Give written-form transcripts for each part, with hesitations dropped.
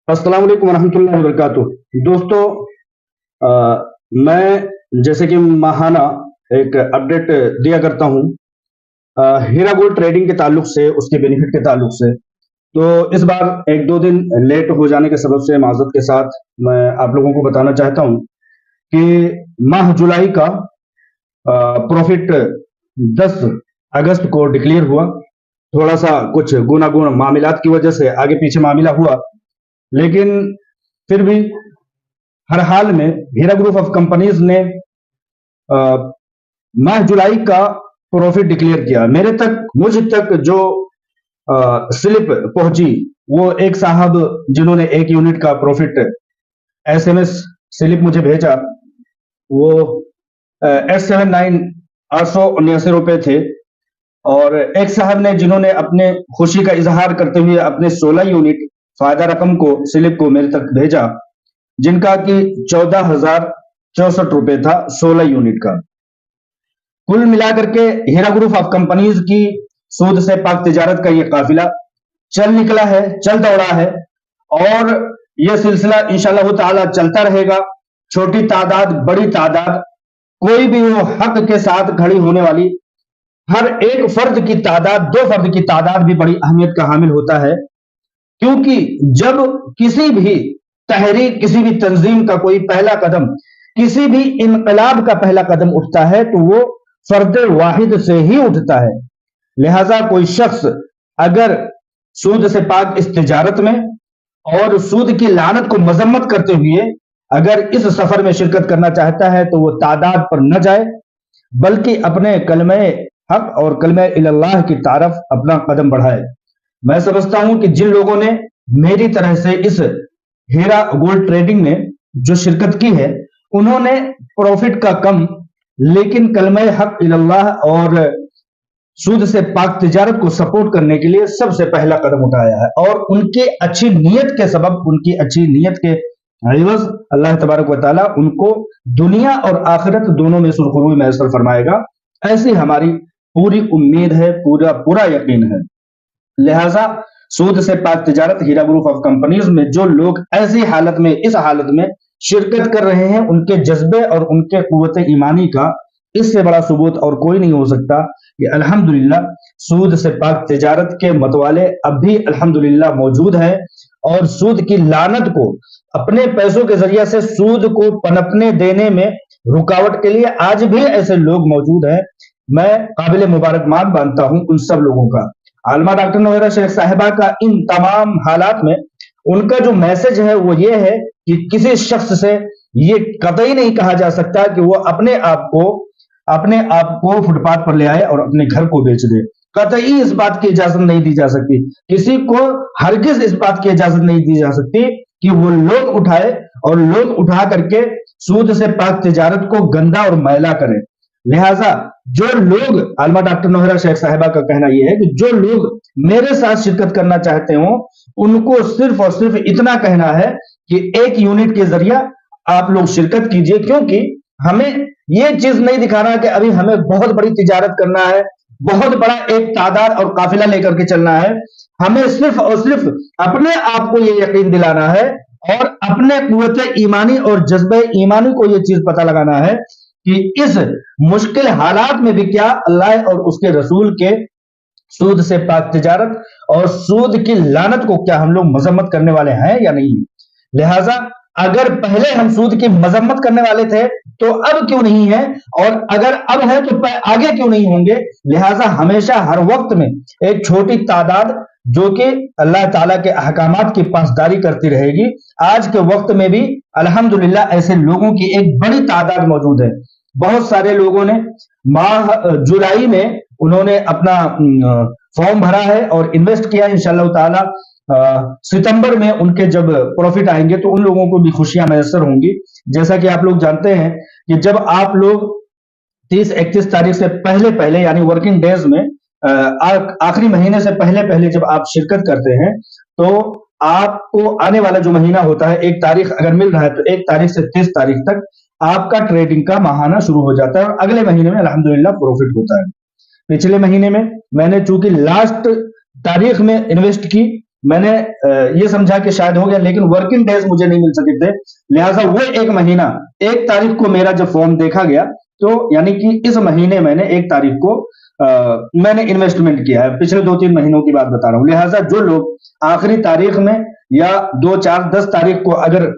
السلام علیکم ورحمۃ اللہ وبرکاتہ دوستو، میں جیسے کہ ماہانہ ایک اپڈیٹ دیا کرتا ہوں ہیرا گولڈ ٹریڈنگ کے تعلق سے، اس کے بینیفٹ کے تعلق سے. تو اس بار ایک دو دن لیٹ ہو جانے کے سبب سے معذرت کے ساتھ میں آپ لوگوں کو بتانا چاہتا ہوں کہ ماہ جولائی کا پروفٹ 10 اگست کو ڈکلیئر ہوا. تھوڑا سا کچھ گوناگون معاملات کی وجہ سے آگے پیچھے معاملہ ہوا، لیکن پھر بھی ہر حال میں ہیرا گروپ آف کمپنیز نے ماہ جولائی کا پروفٹ ڈکلیئر کیا. مجھ تک جو سلپ پہنچی وہ ایک صاحب جنہوں نے 1 یونٹ کا پروفٹ SMS سلپ مجھے بھیجا، وہ 879 روپے تھے. اور ایک صاحب نے جنہوں نے اپنے خوشی کا اظہار کرتے ہوئے اپنے 16 یونٹ فائدہ رقم کو سلپ کو میرے تک بھیجا، جن کا کہ 14,064 روپے تھا 16 یونٹ کا. کل ملا کر کے ہیرا گروپ آف کمپنیز کی سود سے پاک تجارت کا یہ قافلہ چل نکلا ہے، چل دوڑا ہے، اور یہ سلسلہ انشاءاللہ تعالی چلتا رہے گا. چھوٹی تعداد، بڑی تعداد، کوئی بھی وہ حق کے ساتھ کھڑی ہونے والی، ہر ایک فرد کی تعداد، 2 فرد کی تعداد بھی بڑی اہمیت کا حامل ہوتا ہے. کیونکہ جب کسی بھی تحریک، کسی بھی تنظیم کا کوئی پہلا قدم، کسی بھی انقلاب کا پہلا قدم اٹھتا ہے تو وہ فرد واحد سے ہی اٹھتا ہے. لہذا کوئی شخص اگر سود سے پاک اس تجارت میں اور سود کی لعنت کو مذمت کرتے ہوئے اگر اس سفر میں شرکت کرنا چاہتا ہے تو وہ تعداد پر نہ جائے، بلکہ اپنے کلمہ حق اور کلمہ اللہ کی طرف اپنا قدم بڑھائے. میں سمجھتا ہوں کہ جن لوگوں نے میری طرح سے اس ہیرا گولڈ ٹریڈنگ میں جو شرکت کی ہے، انہوں نے پروفٹ کا کم لیکن کلمہ حق اللہ اور سود سے پاک تجارت کو سپورٹ کرنے کے لیے سب سے پہلا قدم اٹھایا ہے. اور ان کے اچھی نیت کے سبب، ان کی اچھی نیت کے عوض اللہ تبارک و تعالی ان کو دنیا اور آخرت دونوں میں سرخروئی میسر فرمائے گا. ایسی ہماری پوری امید ہے، پورا یقین ہے. لہذا سود سے پاک تجارت ہیرا گروپ آف کمپنیز میں جو لوگ ایسی حالت میں، اس حالت میں شرکت کر رہے ہیں، ان کے جذبے اور ان کے قوت ایمانی کا اس سے بڑا ثبوت اور کوئی نہیں ہو سکتا کہ الحمدللہ سود سے پاک تجارت کے متوالے اب بھی الحمدللہ موجود ہیں، اور سود کی لعنت کو اپنے پیسوں کے ذریعے سے سود کو پنپنے دینے میں رکاوٹ کے لیے آج بھی ایسے لوگ موجود ہیں. میں قابل مبارکباد مانتا ہوں ان سب لوگوں کا. عالمہ ڈاکٹر نوہیرا شیخ صاحبہ کا ان تمام حالات میں ان کا جو میسج ہے وہ یہ ہے کہ کسی شخص سے یہ قطعی نہیں کہا جا سکتا کہ وہ اپنے آپ کو فٹ پاتھ پر لے آئے اور اپنے گھر کو بیچ دے. قطعی اس بات کی اجازت نہیں دی جا سکتی. کسی کو ہرگز اس بات کی اجازت نہیں دی جا سکتی کہ وہ لوگ اٹھائے اور لوگ اٹھا کر کے سود سے پاک تجارت کو گندا اور میلا کرے. لہٰذا جو لوگ، عالمہ ڈاکٹر نوہیرا شیخ صاحبہ کا کہنا یہ ہے کہ جو لوگ میرے ساتھ شرکت کرنا چاہتے ہوں، ان کو صرف اور صرف اتنا کہنا ہے کہ 1 یونٹ کے ذریعہ آپ لوگ شرکت کیجئے. کیونکہ ہمیں یہ چیز نہیں دکھانا کہ ابھی ہمیں بہت بڑی تجارت کرنا ہے، بہت بڑا ایک تعداد اور قافلہ لے کر کے چلنا ہے. ہمیں صرف اور صرف اپنے آپ کو یہ یقین دلانا ہے اور اپنے قوت ایمانی اور جذبہ ایمانی کو یہ چیز پتہ لگانا ہے کہ اس مشکل حالات میں بھی کیا اللہ اور اس کے رسول کے سود سے پاک تجارت اور سود کی لعنت کو کیا ہم لوگ مذمت کرنے والے ہیں یا نہیں. لہٰذا اگر پہلے ہم سود کی مذمت کرنے والے تھے تو اب کیوں نہیں ہے، اور اگر اب ہے تو آگے کیوں نہیں ہوں گے. لہٰذا ہمیشہ ہر وقت میں ایک چھوٹی تعداد جو کہ اللہ تعالیٰ کے احکامات کی پاسداری کرتی رہے گی. آج کے وقت میں بھی الحمدللہ ایسے لوگوں کی ایک بڑی تعداد موجود ہے. بہت سارے لوگوں نے ماہ جولائی میں انہوں نے اپنا فارم بھرا ہے اور انویسٹ کیا. انشاءاللہ تعالی ستمبر میں ان کے جب پروفٹ آئیں گے تو ان لوگوں کو بھی خوشیاں میسر ہوں گی. جیسا کہ آپ لوگ جانتے ہیں کہ جب آپ لوگ 30-31 تاریخ سے پہلے یعنی ورکنگ ڈیز میں آخری مہینے سے پہلے جب آپ شرکت کرتے ہیں تو آپ کو آنے والا جو مہینہ ہوتا ہے، 1 تاریخ اگر مل رہا ہے تو 1 تاریخ سے 30 تاریخ تک آپ کا ٹریڈنگ کا ماہانہ شروع ہو جاتا ہے، اور اگلے مہینے میں الحمدللہ پروفٹ ہوتا ہے. پچھلے مہینے میں نے چونکہ لاسٹ تاریخ میں انویسٹ کی میں نے یہ سمجھا کہ شاید ہو گیا، لیکن ورکنگ ڈیز مجھے نہیں مل سکے تھے، لہٰذا وہ ایک مہینہ 1 تاریخ کو میرا جب فارم دیکھا گیا تو یعنی کہ اس مہینے میں نے 1 تاریخ کو میں نے انویسٹمنٹ کیا ہے، پچھلے 2-3 مہینوں کی بات بتا رہا ہوں، لہٰذا جو لوگ آخری تاریخ میں یا 2, 4, 10 تاریخ کو اگر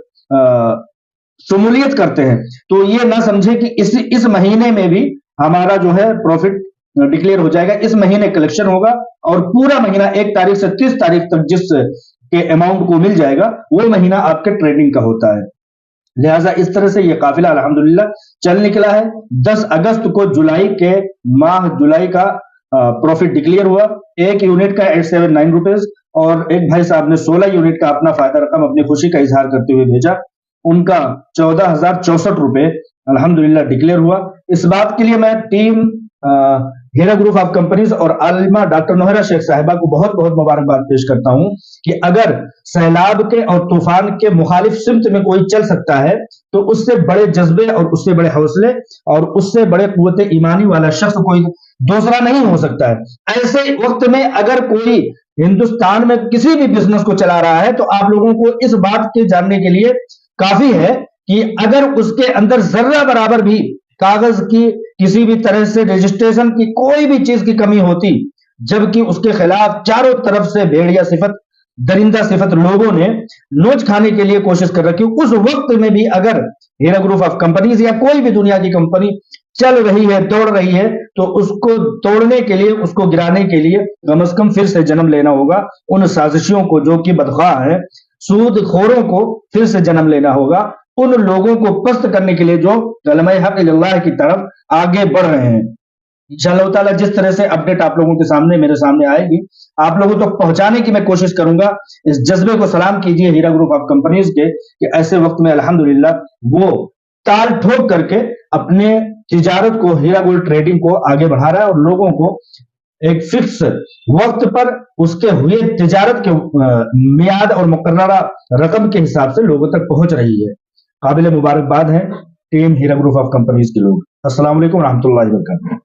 شمولیت کرتے ہیں تو یہ نہ سمجھے کہ اس مہینے میں بھی ہمارا جو ہے پروفٹ ڈکلیئر ہو جائے گا، اس مہینے کلیکشن ہوگا اور پورا مہینہ 1 تاریخ سے 30 تاریخ تک جس کے اماؤنٹ کو مل جائے گا وہ مہینہ آپ کے ٹریڈنگ کا ہوتا ہے۔ لہٰذا اس طرح سے یہ قافلہ الحمدللہ چل نکلا ہے۔ 10 اگست کو جولائی کا پروفٹ ڈکلیئر ہوا، 1 یونٹ کا 879 روپیز، اور ایک بھائی صاحب نے 16 یونٹ کا اپنا فائدہ رقم اپنی خوشی کا اظہار کرتے ہوئے بھیجا، ان کا 14,064 روپے الحمدللہ ڈکلیئر ہوا۔ اس بات کے لیے میں ٹیم ہیرا گروپ آف کمپنیز اور عالمہ ڈاکٹر نوہرہ شیخ صاحبہ کو بہت بہت مبارکباد پیش کرتا ہوں کہ اگر سیلاب کے اور طوفان کے مخالف سمت میں کوئی چل سکتا ہے تو اس سے بڑے جذبے اور اس سے بڑے حوصلے اور اس سے بڑے قوت ایمانی والا شخص کوئی دوسرا نہیں ہو سکتا ہے۔ ایسے وقت میں اگر کوئی ہندوستان میں کسی بھی بزنس کو چلا رہا ہے تو آپ لوگوں کو اس بات کے جاننے کے لیے کافی ہے کہ اگر اس کے اندر ذرہ برابر بھی کاغذ کی کسی بھی طرح سے رجسٹریشن کی کوئی بھی چیز کی کمی ہوتی، جبکہ اس کے خلاف چاروں طرف سے بھیڑیا صفت، درندہ صفت لوگوں نے نوچ کھانے کے لیے کوشش کر رکھی، اس وقت میں بھی اگر ہیرا گروپ آف کمپنیز یا کوئی بھی دنیا کی کمپنی چل رہی ہے، دوڑ رہی ہے، تو اس کو توڑنے کے لیے، اس کو گرانے کے لیے کم از کم پھر سے جنم لینا ہوگا، ان سازشوں کو جو کہ بدخواہ ہیں، سود خوروں کو پھر سے جنم لینا ہوگا، ان لوگوں کو پست کرنے کے لیے جو کلمہ حق اللہ کی طرف آگے بڑھ رہے ہیں۔ انشاءاللہ تعالیٰ جس طرح سے اپڈیٹ آپ لوگوں کے سامنے میرے سامنے آئے گی، آپ لوگوں تک پہنچانے کی میں کوشش کروں گا۔ اس جذبے کو سلام کیجئے ہیرا گروپ آف کمپنیز کے کہ ایسے وقت میں الحمدللہ وہ تال ٹھوک کر کے اپنے تجارت کو، ہیرا گولڈ ٹریڈنگ کو آگے بڑھا رہا ہے اور لوگوں کو ایک فکس وقت پر اس کے ہوئے تجارت کے میعاد اور مقررہ رقم کے حساب سے لوگوں تک پہنچ رہی ہے۔ قابل مبارکباد ہے ٹیم ہیرا گروپ آف کمپنیز کے لوگ۔ السلام علیکم ورحمۃ اللہ وبرکاتہ۔